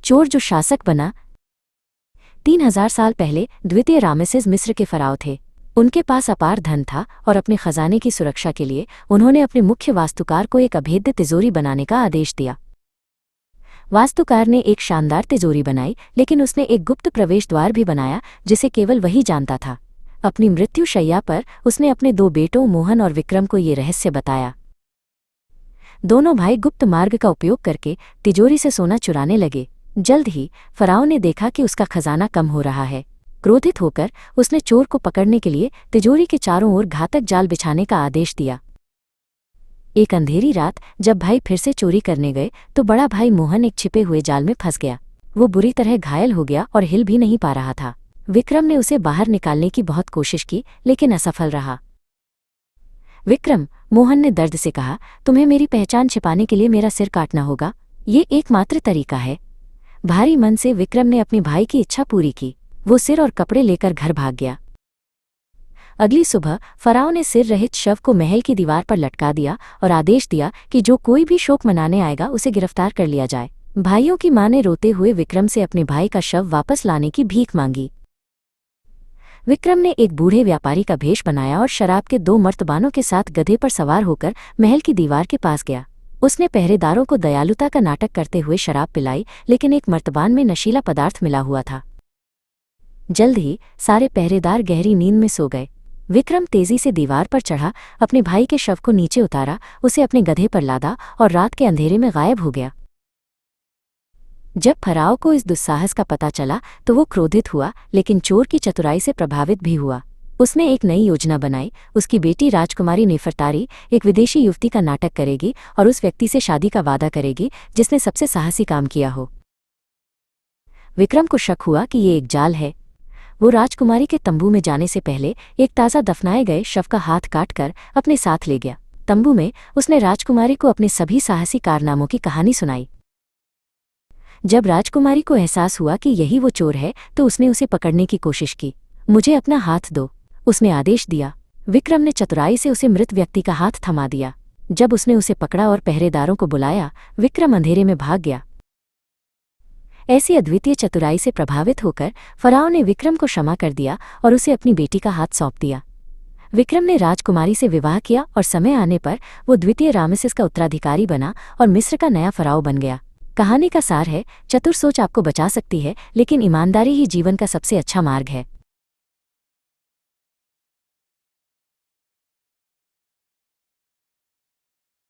चोर जो शासक बना। 3000 साल पहले द्वितीय रामेसेस मिस्र के फराव थे। उनके पास अपार धन था और अपने खजाने की सुरक्षा के लिए उन्होंने अपने मुख्य वास्तुकार को एक अभेद्य तिजोरी बनाने का आदेश दिया। वास्तुकार ने एक शानदार तिजोरी बनाई, लेकिन उसने एक गुप्त प्रवेश द्वार भी बनाया जिसे केवल वही जानता था। अपनी मृत्यु शैया पर उसने अपने 2 बेटों मोहन और विक्रम को ये रहस्य बताया। दोनों भाई गुप्त मार्ग का उपयोग करके तिजोरी से सोना चुराने लगे। जल्द ही फराओ ने देखा कि उसका खजाना कम हो रहा है। क्रोधित होकर उसने चोर को पकड़ने के लिए तिजोरी के चारों ओर घातक जाल बिछाने का आदेश दिया। एक अंधेरी रात जब भाई फिर से चोरी करने गए तो बड़ा भाई मोहन एक छिपे हुए जाल में फंस गया। वो बुरी तरह घायल हो गया और हिल भी नहीं पा रहा था। विक्रम ने उसे बाहर निकालने की बहुत कोशिश की, लेकिन असफल रहा। विक्रम, मोहन ने दर्द से कहा, तुम्हें मेरी पहचान छिपाने के लिए मेरा सिर काटना होगा। ये एकमात्र तरीका है। भारी मन से विक्रम ने अपने भाई की इच्छा पूरी की। वो सिर और कपड़े लेकर घर भाग गया। अगली सुबह फराओ ने सिर रहित शव को महल की दीवार पर लटका दिया और आदेश दिया कि जो कोई भी शोक मनाने आएगा उसे गिरफ्तार कर लिया जाए। भाइयों की मां ने रोते हुए विक्रम से अपने भाई का शव वापस लाने की भीख मांगी। विक्रम ने एक बूढ़े व्यापारी का भेष बनाया और शराब के 2 मर्तबानों के साथ गधे पर सवार होकर महल की दीवार के पास गया। उसने पहरेदारों को दयालुता का नाटक करते हुए शराब पिलाई, लेकिन एक मर्तबान में नशीला पदार्थ मिला हुआ था। जल्द ही सारे पहरेदार गहरी नींद में सो गए। विक्रम तेजी से दीवार पर चढ़ा, अपने भाई के शव को नीचे उतारा, उसे अपने गधे पर लादा और रात के अंधेरे में गायब हो गया। जब फराओ को इस दुस्साहस का पता चला तो वो क्रोधित हुआ, लेकिन चोर की चतुराई से प्रभावित भी हुआ। उसने एक नई योजना बनाई। उसकी बेटी राजकुमारी नेफरतारी एक विदेशी युवती का नाटक करेगी और उस व्यक्ति से शादी का वादा करेगी जिसने सबसे साहसी काम किया हो। विक्रम को शक हुआ कि ये एक जाल है। वो राजकुमारी के तंबू में जाने से पहले एक ताज़ा दफनाए गए शव का हाथ काटकर अपने साथ ले गया। तंबू में उसने राजकुमारी को अपने सभी साहसी कारनामों की कहानी सुनाई। जब राजकुमारी को एहसास हुआ कि यही वो चोर है तो उसने उसे पकड़ने की कोशिश की। मुझे अपना हाथ दो, उसने आदेश दिया। विक्रम ने चतुराई से उसे मृत व्यक्ति का हाथ थमा दिया। जब उसने उसे पकड़ा और पहरेदारों को बुलाया, विक्रम अंधेरे में भाग गया। ऐसी अद्वितीय चतुराई से प्रभावित होकर फराओ ने विक्रम को क्षमा कर दिया और उसे अपनी बेटी का हाथ सौंप दिया। विक्रम ने राजकुमारी से विवाह किया और समय आने पर वो द्वितीय रामेसेस का उत्तराधिकारी बना और मिस्र का नया फराओ बन गया। कहानी का सार है, चतुर सोच आपको बचा सकती है, लेकिन ईमानदारी ही जीवन का सबसे अच्छा मार्ग है।